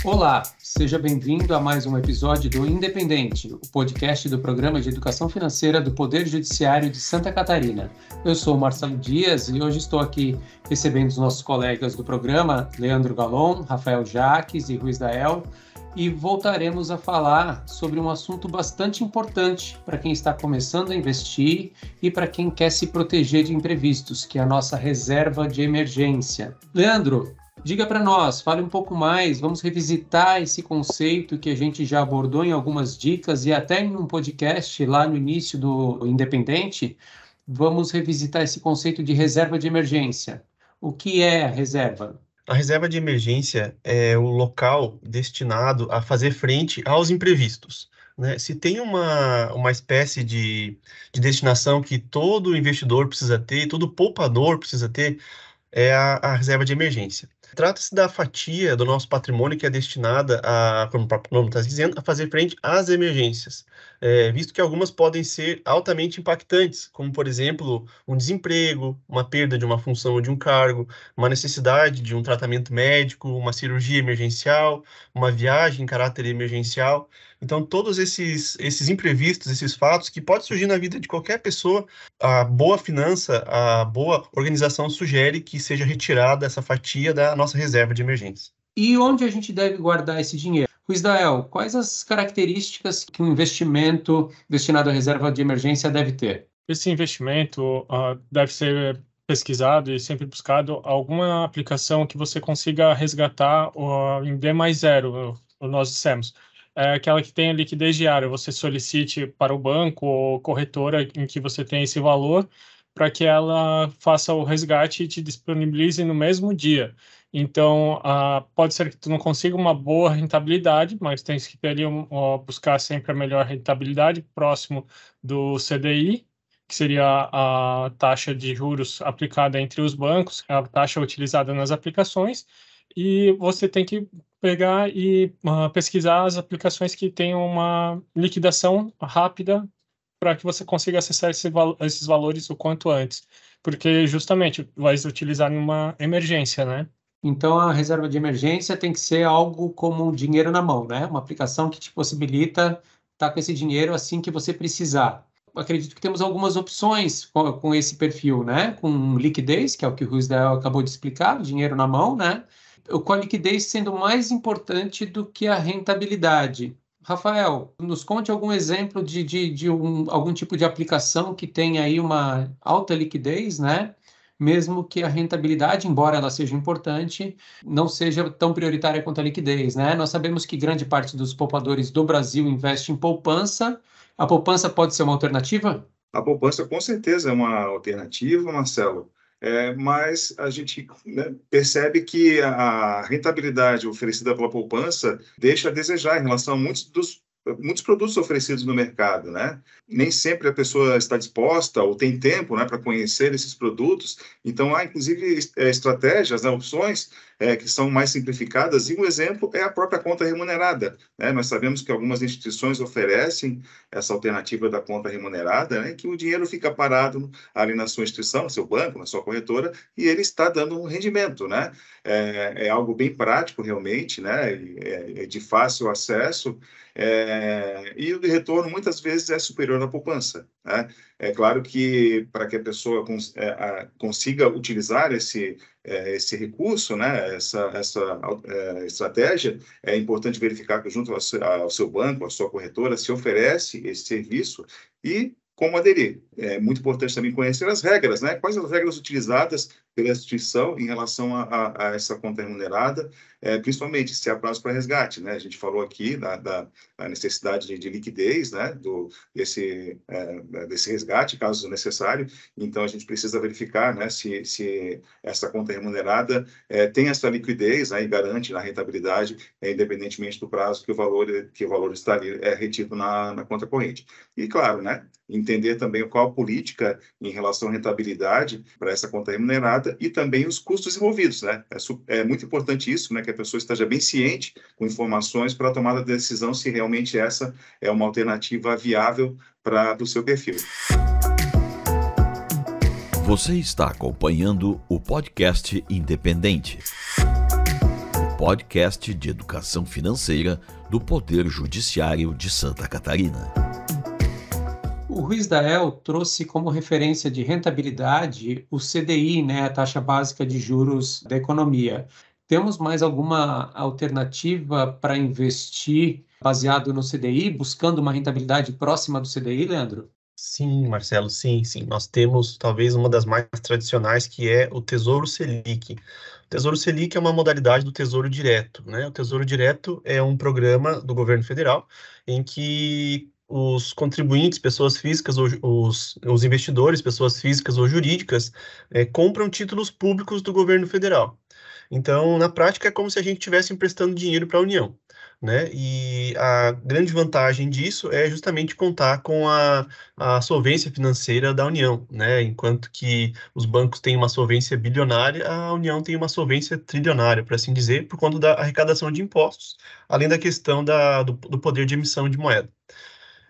Olá, seja bem-vindo a mais um episódio do Independente, o podcast do Programa de Educação Financeira do Poder Judiciário de Santa Catarina. Eu sou o Marcelo Dias e hoje estou aqui recebendo os nossos colegas do programa, Leandro Galon, Rafael Jaques e Ruiz Dael, e voltaremos a falar sobre um assunto bastante importante para quem está começando a investir e para quem quer se proteger de imprevistos, que é a nossa reserva de emergência. Leandro, diga para nós, fale um pouco mais, vamos revisitar esse conceito que a gente já abordou em algumas dicas e até em um podcast lá no início do Independente, vamos revisitar esse conceito de reserva de emergência. O que é a reserva? A reserva de emergência é o local destinado a fazer frente aos imprevistos, né? Se tem uma espécie de destinação que todo investidor precisa ter, todo poupador precisa ter, é a reserva de emergência. Trata-se da fatia do nosso patrimônio que é destinada a, como o próprio nome está dizendo, a fazer frente às emergências, visto que algumas podem ser altamente impactantes, como, por exemplo, um desemprego, uma perda de uma função ou de um cargo, uma necessidade de um tratamento médico, uma cirurgia emergencial, uma viagem em caráter emergencial. Então, todos esses imprevistos, esses fatos que podem surgir na vida de qualquer pessoa, a boa finança, a boa organização sugere que seja retirada essa fatia da nossa reserva de emergência. E onde a gente deve guardar esse dinheiro? Ruiz Dael, quais as características que um investimento destinado à reserva de emergência deve ter? Esse investimento deve ser pesquisado e sempre buscado alguma aplicação que você consiga resgatar em D mais zero, nós dissemos. É aquela que tenha liquidez diária, você solicite para o banco ou corretora em que você tem esse valor para que ela faça o resgate e te disponibilize no mesmo dia. Então, pode ser que tu não consiga uma boa rentabilidade, mas tem que ter ali buscar sempre a melhor rentabilidade próximo do CDI, que seria a taxa de juros aplicada entre os bancos, a taxa utilizada nas aplicações, e você tem que pegar e pesquisar as aplicações que tenham uma liquidação rápida para que você consiga acessar esses valores o quanto antes, porque justamente vai utilizar numa emergência, né? Então, a reserva de emergência tem que ser algo como um dinheiro na mão, né? Uma aplicação que te possibilita estar com esse dinheiro assim que você precisar. Acredito que temos algumas opções com esse perfil, né? Com liquidez, que é o que o Ruiz Dael acabou de explicar, dinheiro na mão, né? Com a liquidez sendo mais importante do que a rentabilidade. Rafael, nos conte algum exemplo de algum tipo de aplicação que tenha aí uma alta liquidez, né? Mesmo que a rentabilidade, embora ela seja importante, não seja tão prioritária quanto a liquidez, né? Nós sabemos que grande parte dos poupadores do Brasil investe em poupança. A poupança pode ser uma alternativa? A poupança, com certeza, é uma alternativa, Marcelo, mas a gente, né, percebe que a rentabilidade oferecida pela poupança deixa a desejar em relação a muitos produtos oferecidos no mercado, né? Nem sempre a pessoa está disposta ou tem tempo, né, para conhecer esses produtos. Então, há, inclusive, estratégias, né, opções que são mais simplificadas. E um exemplo é a própria conta remunerada, né? Nós sabemos que algumas instituições oferecem essa alternativa da conta remunerada, né, que o dinheiro fica parado ali na sua instituição, no seu banco, na sua corretora, e ele está dando um rendimento, né? É algo bem prático, realmente, né? É de fácil acesso. E o retorno muitas vezes é superior à poupança, né? É claro que para que a pessoa consiga utilizar esse recurso, né, essa estratégia, é importante verificar que junto ao seu banco, à sua corretora, se oferece esse serviço e como aderir. É muito importante também conhecer as regras, né? Quais as regras utilizadas pela instituição em relação a essa conta remunerada, principalmente se há prazo para resgate, né? A gente falou aqui da necessidade de liquidez, né? Desse resgate, caso necessário. Então, a gente precisa verificar, né, se essa conta remunerada tem essa liquidez, né, e garante a rentabilidade, independentemente do prazo que o valor está ali, retido na conta corrente. E, claro, né, entender também qual a política em relação à rentabilidade para essa conta remunerada e também os custos envolvidos, né? É muito importante isso, né, que a pessoa esteja bem ciente com informações para a tomada de decisão se realmente essa é uma alternativa viável para o seu perfil. Você está acompanhando o podcast Independente. podcast de educação financeira do Poder Judiciário de Santa Catarina. O Ruiz-Dael trouxe como referência de rentabilidade o CDI, né, a taxa básica de juros da economia. Temos mais alguma alternativa para investir baseado no CDI, buscando uma rentabilidade próxima do CDI, Leandro? Sim, Marcelo, sim. Nós temos talvez uma das mais tradicionais, que é o Tesouro Selic. O Tesouro Selic é uma modalidade do Tesouro Direto, né? O Tesouro Direto é um programa do governo federal em que os contribuintes, pessoas físicas, ou os investidores, pessoas físicas ou jurídicas, compram títulos públicos do governo federal. Então, na prática, é como se a gente estivesse emprestando dinheiro para a União, né? E a grande vantagem disso é justamente contar com a solvência financeira da União, né? Enquanto que os bancos têm uma solvência bilionária, a União tem uma solvência trilionária, por assim dizer, por conta da arrecadação de impostos, além da questão do poder de emissão de moeda.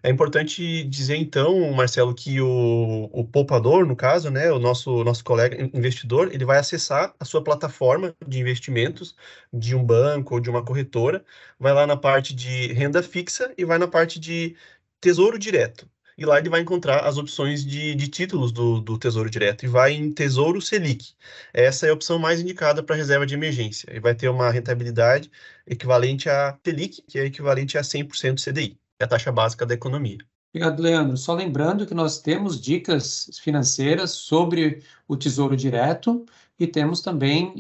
É importante dizer, então, Marcelo, que o poupador, no caso, né, o nosso colega investidor, ele vai acessar a sua plataforma de investimentos de um banco ou de uma corretora, vai lá na parte de renda fixa e vai na parte de tesouro direto. E lá ele vai encontrar as opções de títulos do Tesouro Direto e vai em Tesouro Selic. Essa é a opção mais indicada para reserva de emergência. E vai ter uma rentabilidade equivalente a Selic, que é equivalente a 100% CDI. É a taxa básica da economia. Obrigado, Leandro. Só lembrando que nós temos dicas financeiras sobre o Tesouro Direto e temos também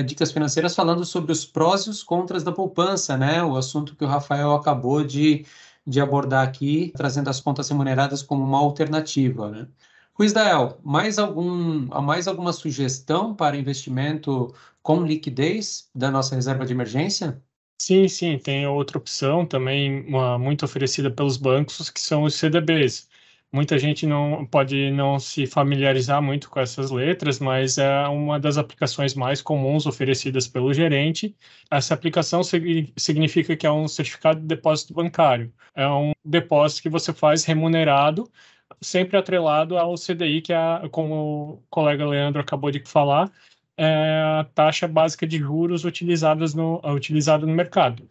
dicas financeiras falando sobre os prós e os contras da poupança, né? O assunto que o Rafael acabou de abordar aqui, trazendo as contas remuneradas como uma alternativa, né? Ruiz-Dael, mais alguma sugestão para investimento com liquidez da nossa reserva de emergência? Sim, tem outra opção também muito oferecida pelos bancos, que são os CDBs. Muita gente pode não se familiarizar muito com essas letras, mas é uma das aplicações mais comuns oferecidas pelo gerente. Essa aplicação significa que é um certificado de depósito bancário. É um depósito que você faz remunerado, sempre atrelado ao CDI, que como o colega Leandro acabou de falar, é a taxa básica de juros utilizada no mercado.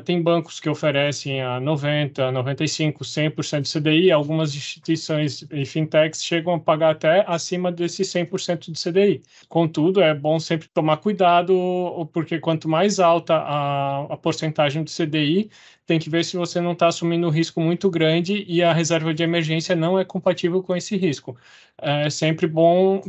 Tem bancos que oferecem a 90%, 95%, 100% de CDI, algumas instituições e fintechs chegam a pagar até acima desse 100% de CDI. Contudo, é bom sempre tomar cuidado, porque quanto mais alta a porcentagem do CDI, tem que ver se você não está assumindo um risco muito grande e a reserva de emergência não é compatível com esse risco. É sempre bom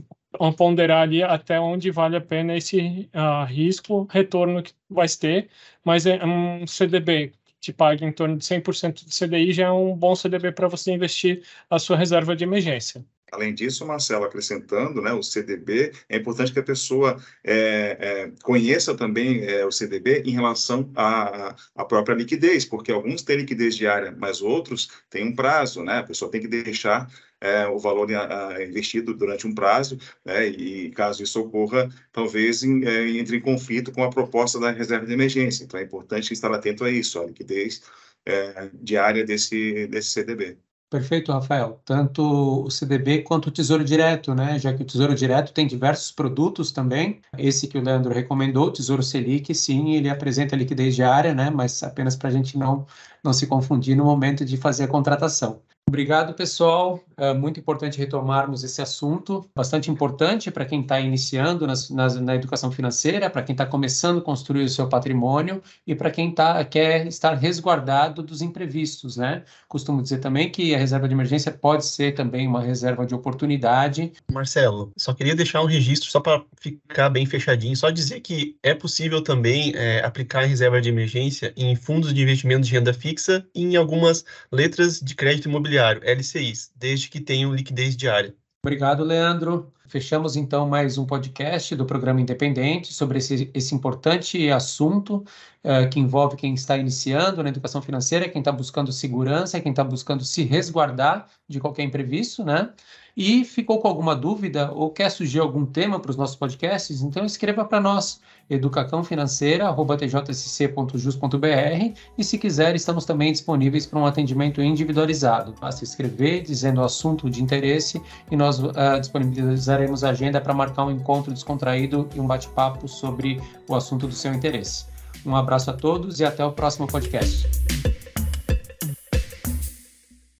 ponderar ali até onde vale a pena esse risco, retorno que vai ter, mas é um CDB que te paga em torno de 100% de CDI, já é um bom CDB para você investir a sua reserva de emergência. Além disso, Marcelo, acrescentando, né, o CDB, é importante que a pessoa conheça também o CDB em relação à própria liquidez, porque alguns têm liquidez diária, mas outros têm um prazo, né? A pessoa tem que deixar o valor investido durante um prazo, né? E caso isso ocorra, talvez entre em conflito com a proposta da reserva de emergência. Então, é importante estar atento a isso, a liquidez diária desse CDB. Perfeito, Rafael. Tanto o CDB quanto o Tesouro Direto, né? Já que o Tesouro Direto tem diversos produtos também. Esse que o Leandro recomendou, o Tesouro Selic, sim, ele apresenta liquidez diária, né? Mas apenas para a gente não se confundir no momento de fazer a contratação. Obrigado, pessoal. É muito importante retomarmos esse assunto, bastante importante para quem está iniciando na educação financeira, para quem está começando a construir o seu patrimônio e para quem quer estar resguardado dos imprevistos, né? Costumo dizer também que a reserva de emergência pode ser também uma reserva de oportunidade. Marcelo, só queria deixar um registro só para ficar bem fechadinho, só dizer que é possível também aplicar em reserva de emergência em fundos de investimento de renda fixa e em algumas letras de crédito imobiliário, LCIs, desde que tenham liquidez diária. Obrigado, Leandro. Fechamos, então, mais um podcast do Programa Independente sobre esse importante assunto que envolve quem está iniciando na educação financeira, quem está buscando segurança, quem está buscando se resguardar de qualquer imprevisto, né? E ficou com alguma dúvida ou quer sugerir algum tema para os nossos podcasts? Então escreva para nós, educacãofinanceira@tjsc.jus.br, e se quiser, estamos também disponíveis para um atendimento individualizado. Basta escrever dizendo o assunto de interesse e nós disponibilizaremos a agenda para marcar um encontro descontraído e um bate-papo sobre o assunto do seu interesse. Um abraço a todos e até o próximo podcast.